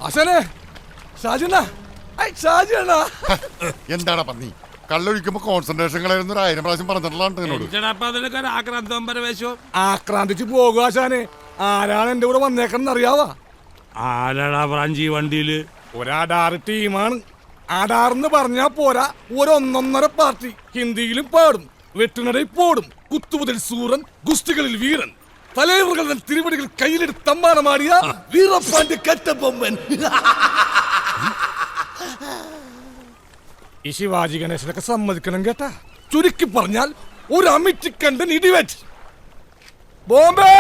അസനെ ഷാജുണ്ണ എന്താടാ പന്നി കള്ളൊഴിക്കുമ്പോ കോൺസെൻട്രേഷൻ കളയുന്ന 1000 പ്രാവശ്യം പറഞ്ഞിട്ടുള്ള ആക്രാന്തിച്ച് പോകുക ആശാനെ. ആരാണ് എന്റെ കൂടെ വന്നേക്കണെന്ന് അറിയാവാ? ആരാടാ ബ്രാഞ്ചി വണ്ടിയില്? ഒരാടാറ് ടീമാണ്. ആടാറെന്ന് പറഞ്ഞാ പോരാ, ഒരൊന്നൊന്നര പാർട്ടി. ഹിന്ദിയിലും പാടും, വെട്ടുനടയിൽ പോടും. കുത്തുമുതൽ സൂറൻ, ഗുസ്തികളിൽ വീരൻ, തലൈവറുകൾ തിരുവടികൾ കയ്യിലെടുത്ത് തമ്മാനമാടിയ വീറപ്പാന്റെ കറ്റബൊമ്മൻ. ഈ ശിവാജി ഗണേശനൊക്കെ സമ്മതിക്കണം കേട്ടാ. ചുരുക്കി പറഞ്ഞാൽ ഒരു അമിറ്റിക്കണ്ടൻ ഇടിവെച്ച് ബോംബെ.